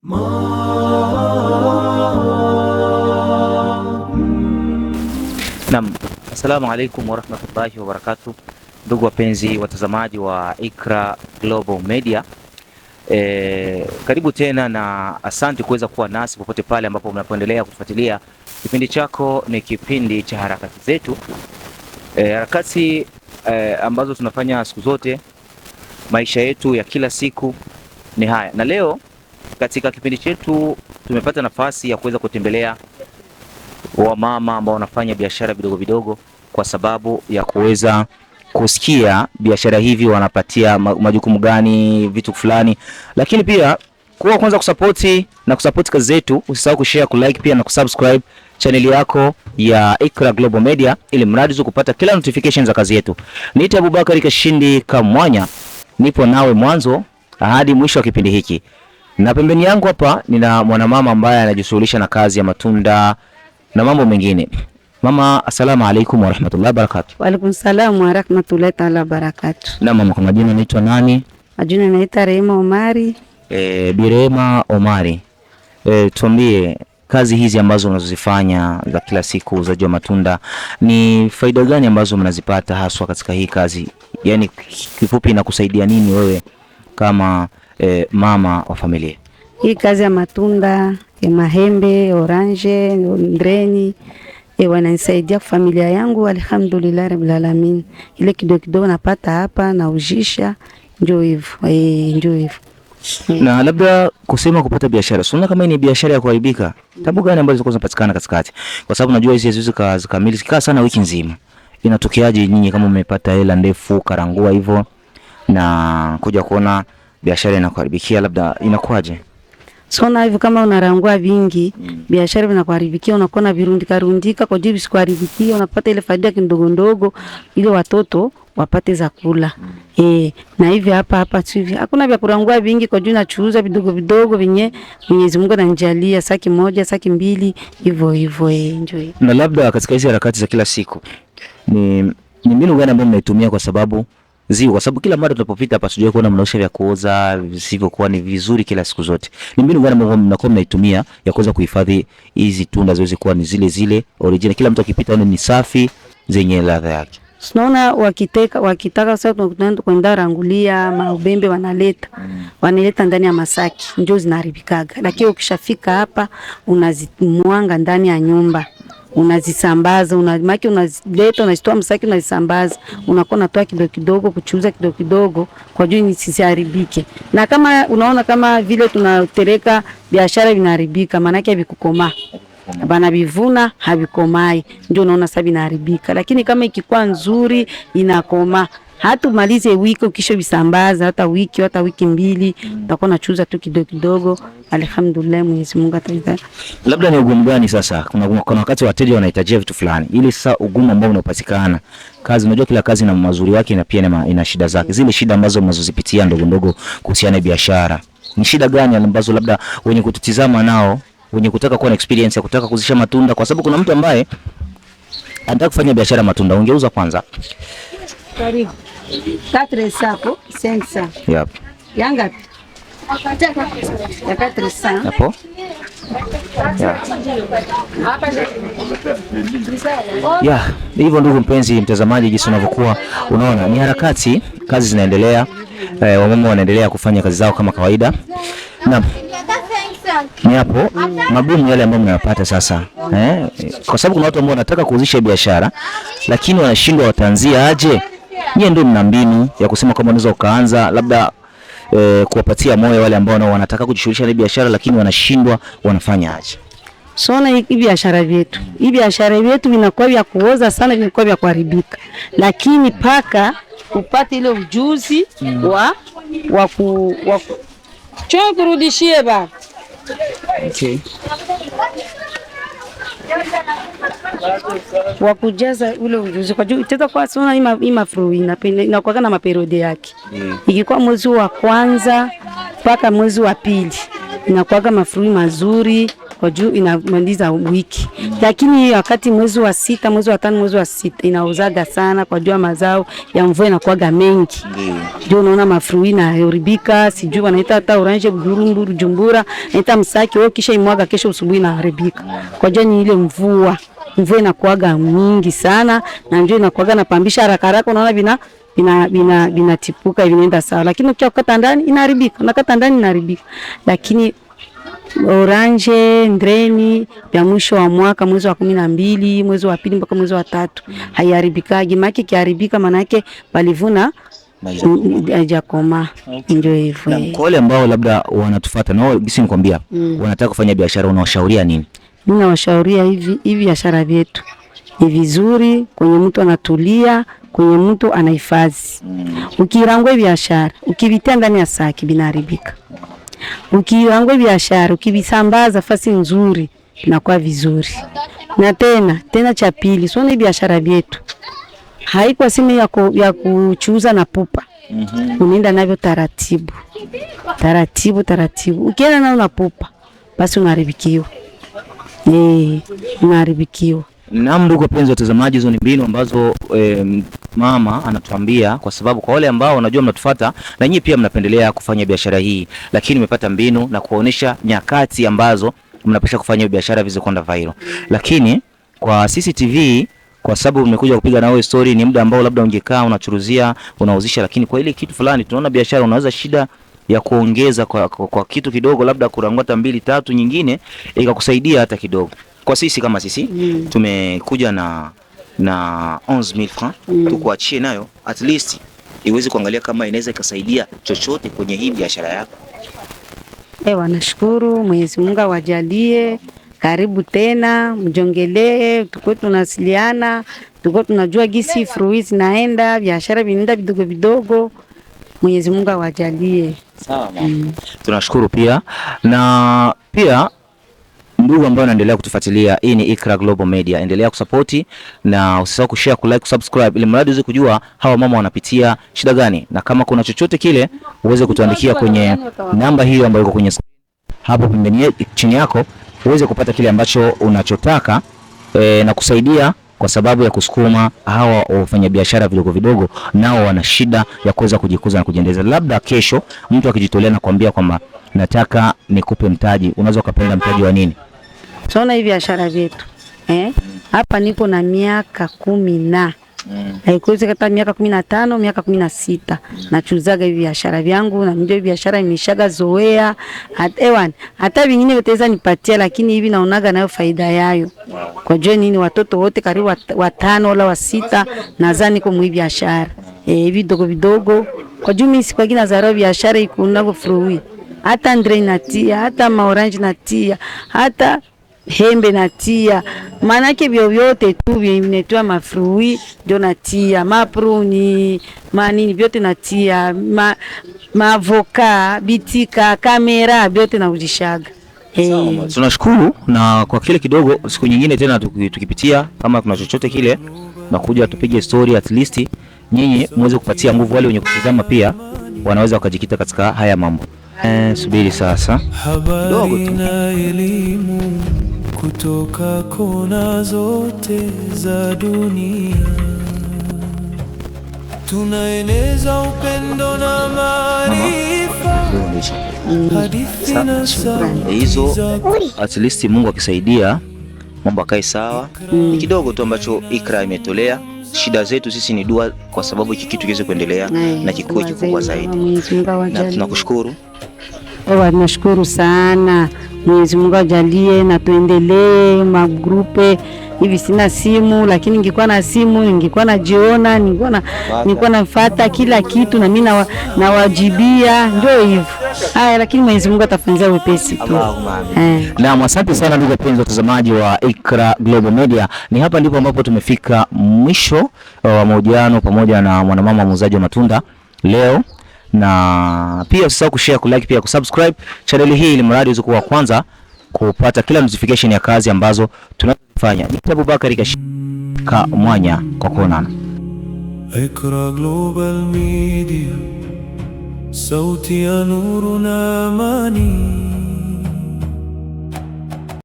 Naam, assalamu alaikum warahmatullahi wabarakatuh. Ndugu wapenzi watazamaji wa Iqra Global Media, karibu tena na asante kuweza kuwa nasi popote pale ambapo mnapoendelea kufuatilia kipindi chako. Ni kipindi cha harakati zetu, harakati ambazo tunafanya siku zote, maisha yetu ya kila siku ni haya. Na leo katika kipindi chetu tumepata nafasi ya kuweza kutembelea wamama ambao wanafanya biashara vidogo vidogo, kwa sababu ya kuweza kusikia biashara hivi wanapatia majukumu gani, vitu fulani. Lakini pia kwa kwanza kusupport kazi zetu, usisahau kushare, kulike pia na kusubscribe channel yako ya Iqra Global Media, ili mradi kupata kila notification za kazi yetu. Niite Abubakari Kashindi Kamwanya, nipo nawe mwanzo hadi mwisho wa kipindi hiki. Na pembeni yangu hapa nina mwanamama ambaye anajishughulisha na kazi ya matunda na mambo mengine. Mama, assalamu alaikum wa rahmatullahi wa barakatuh. Wa alaikum salam wa rahmatullahi wa barakatuh. Na mama, kwa majina naitwa nani? Majina naitwa Rehema Omari. Birema Omari. Tuambie, kazi hizi ambazo unazozifanya za kila siku, uuzaji wa matunda, ni faida gani ambazo mnazipata haswa katika hii kazi? Yaani kifupi inakusaidia nini wewe kama mama wa familia? Hii kazi ya matunda ya mahembe, orange, ndreni, wananisaidia kwa familia yangu, alhamdulillah rabbil alamin. Ile kidogo kidogo napata hapa na ujisha, ndio hivyo. Na labda kusema kupata biashara, unaona kama ni biashara ya kuharibika, tabu gani ambazo ziko zinapatikana katikati? Kwa sababu najua hizi haziwezi zikamili sikaa sana wiki nzima. Inatokeaje nyinyi kama mmepata hela ndefu karangua hivyo na kuja kuona biashara inakuharibikia, labda inakuaje? Sona hivyo kama unarangua vingi, biashara inakuharibikia, unakuwa virundika kwa jibu sikuharibikia, unapata ile faida kidogo ndogo ili watoto wapate za kula. Na hivi hapa hivi hakuna vya kurangua vingi, kwa juu nachuuza vidogo vidogo venye Mwenyezi Mungu ananijalia, saki moja, saki mbili, hivyo enjoy. Na labda katika hizo harakati za kila siku ni mbinu gani ambayo mnaitumia? Kwa sababu kila mara tunapopita hapa sijui kuona mnaosha vya kuoza visivyokuwa ni vizuri kila siku zote. Ni mbinu gani ambayo mnakuwa mnaitumia ya kuweza kuhifadhi hizi tunda ziweze kuwa ni zile original, kila mtu akipita ni safi, zenye ladha yake? Tunaona wakitaka sasa tunaenda kwenda rangulia maubembe, wanaleta ndani ya masaki, njoo zinaharibikaga. Lakini ukishafika hapa unazimwanga ndani ya nyumba, unazisambaza, unazileta, unazitoa msaki, unazisambaza, unakuwa unatoa kidogo kidogo, kuchuuza kidogo kidogo kwa juu isiharibike. Na kama unaona kama vile tunatereka biashara vinaharibika, maana yake havikukoma, bana bivuna havikomai, ndio unaona sasa vinaharibika. Lakini kama ikikuwa nzuri inakoma, hata umalize wiki ukisha visambaza, hata wiki mbili utakuwa unachuuza tu kidogo kidogo, alhamdulillah, Mwenyezi Mungu ataridhia. Labda ni ugumu gani sasa? Kuna wakati wateja wanahitaji vitu fulani, ili sasa ugumu ambao unapatikana kazi, unajua kila kazi na mazuri yake na pia ina shida zake. Zile shida ambazo mnazozipitia ndogo ndogo kuhusiana na biashara, ni shida gani ambazo labda wenye kututizama nao, wenye kutaka kuwa na experience ya kutaka kuzisha matunda? Kwa sababu kuna mtu ambaye anataka kufanya biashara matunda, ungeuza kwanza karibu 4 sapo 500. Yep. Yanga ya 400 hapo. Yeah, hivyo ndugu mpenzi mtazamaji, jinsi unavyokuwa unaona ni harakati, kazi zinaendelea, wamama wanaendelea kufanya kazi zao kama kawaida. Na ni hapo magumu yale ambayo mnayapata sasa, kwa sababu kuna watu ambao wanataka kuanzisha biashara lakini wanashindwa wataanzia aje. Nyie ndio mna mbinu ya kusema kama unaweza ukaanza labda kuwapatia moyo wale ambao wanataka kujishughulisha na biashara lakini wanashindwa, wanafanya aje? Sona hii biashara vyetu vinakuwa vya kuoza sana, vinakuwa vya kuharibika, lakini paka upate ile ujuzi wa kurudishie ba. Okay. Wakujaza ule ujuzi kwa juu itaweza kwa sana hii mafru inakuwa na maperode yake. Ikikuwa mwezi wa kwanza mpaka mwezi wa pili inakuwa mafru mazuri, kwa juu inamaliza wiki. Lakini wakati mwezi wa 6, mwezi wa 5, mwezi wa 6 inauzaga sana kwa juu mazao ya mvua inakuwaga mengi. Ndio unaona mafruit na haribika, sijui wanaita hata orange Bujumbura, Bujumbura, naita Msaki wao kisha imwaga kesho asubuhi na haribika. Kwa juu ni ile mvua inakuwaga mingi sana na ndio inakuwaga napambisha haraka haraka, unaona vinatipuka vinaenda sawa, lakini ukikata ndani inaharibika, unakata ndani inaharibika. Lakini orange ndreni ya mwisho wa mwaka mwezi wa 12, mwezi wa 2 mpaka mwezi wa 3 haiharibikagi. Maki kiharibika maana yake palivuna haijakoma. Ndio hivyo. Na kwa wale ambao labda wanatufuata na wao gisi nikwambia wanataka kufanya biashara, unawashauria nini? Mimi nawashauria hivi biashara vyetu ni vizuri kwenye mtu anatulia, kwenye mtu anahifadhi. Ukirangwe biashara, ukivitia ndani ya saki binaharibika. Ukirangwe biashara, ukivisambaza fasi nzuri inakuwa vizuri. Na tena cha pili, sio ni biashara vyetu. Haiko simu ya kuchuza na pupa. Unaenda navyo taratibu. Ukienda nao na pupa, basi unaharibikiwa. Unaharibikiwa. Na ndugu wapenzi watazamaji, hizo ni mbinu ambazo mama anatuambia, kwa sababu kwa wale ambao wanajua mnatufuata na nyinyi pia mnapendelea kufanya biashara hii, lakini umepata mbinu na kuonesha nyakati ambazo mnapasha kufanya biashara vizo kwenda viral. Lakini kwa CCTV, kwa sababu umekuja kupiga na wewe story, ni muda ambao labda ungekaa unachuruzia, unauzisha, lakini kwa ile kitu fulani tunaona biashara unaweza shida ya kuongeza kwa kitu kidogo, labda kurangata 2 3 nyingine ikakusaidia hata kidogo. Kwa sisi kama sisi tumekuja na 11,000 francs tukuachie nayo, at least iweze kuangalia kama inaweza ikasaidia chochote kwenye hii biashara yako. Nashukuru, Mwenyezi Mungu awajalie. Karibu tena, mjongelee, tuko tunasiliana, tuko tunajua gisi fruits naenda, biashara vinaenda vidogo vidogo. Mwenyezi Mungu awajalie. Sawa mama. Tunashukuru pia. Na pia ndugu ambao wanaendelea kutufuatilia, hii ni Iqra Global Media. Endelea kusupport na usisahau kushare, kulike, kusubscribe ili mradi uweze kujua hawa mama wanapitia shida gani, na kama kuna chochote kile uweze kutuandikia kwenye namba hiyo ambayo iko kwenye hapo pembeni chini yako, uweze kupata kile ambacho unachotaka na kusaidia, kwa sababu ya kusukuma hawa wafanyabiashara vidogo vidogo, nao wana shida ya kuweza kujikuza na kujiendeleza. Labda kesho mtu akijitolea na kuambia kwamba nataka nikupe mtaji, unaweza kupenda mtaji wa nini? Tunaona hii biashara yetu. Hapa niko na miaka 10 na haikuwezi kata miaka 15, miaka 16 nachuzaga hivi biashara vyangu, na ndio biashara imeshaga zoea. Hata vingine vitaweza nipatia, lakini hivi naonaga nayo faida yayo. Kwa jua nini watoto wote karibu 5 wala 6 nadhani kwa mwi biashara. Hivi vidogo vidogo. Kwa jua mimi sikwagi na zarau biashara ikunago fruit. Hata ndre natia, hata maorange natia, hata hembe natia, manake vyote tu vinetua mafruit ndio natia, mapruni, manini vyote natia, mavoka, bitika, kamera vyote naujishaga. Tunashukuru, na kwa kile kidogo siku nyingine tena tukipitia kama kuna chochote kile nakuja tupige story, at least nyinyi muweze kupatia nguvu wale wenye kutazama pia wanaweza wakajikita katika haya mambo. Subiri sasa dogo tu. Elimu kutoka kona zote za dunia, tunaeneza upendo na maarifa, hadithi na hizo. At least Mungu akisaidia mambo akae sawa. Ni kidogo tu ambacho Iqra imetolea. Shida zetu sisi ni dua, kwa sababu hiki kitu kiweze kuendelea na kikue kikubwa zaidi. Na tunakushukuru. Nashukuru sana. Mwenyezi Mungu ajalie na tuendelee magrupe hivi. Sina simu, lakini ningekuwa na simu ningekuwa najiona, ningekuwa nafuata kila kitu na mimi nawajibia, ndio hivyo. Lakini Mwenyezi Mungu atafanyia wepesi tu. Na asante sana ndugu wapenzi watazamaji wa Iqra Global Media. Ni hapa ndipo ambapo tumefika mwisho wa mahojiano pamoja na mwanamama muuzaji wa matunda leo. Na pia usisahau kushare, kulike, pia kusubscribe channel hii ili mradi uweze kuwa kwanza kupata kila notification ya kazi ambazo tunafanya. Ni Abubakar Kashika Mwanya kwa kuonana. Iqra Global Media, sauti ya nuru na amani.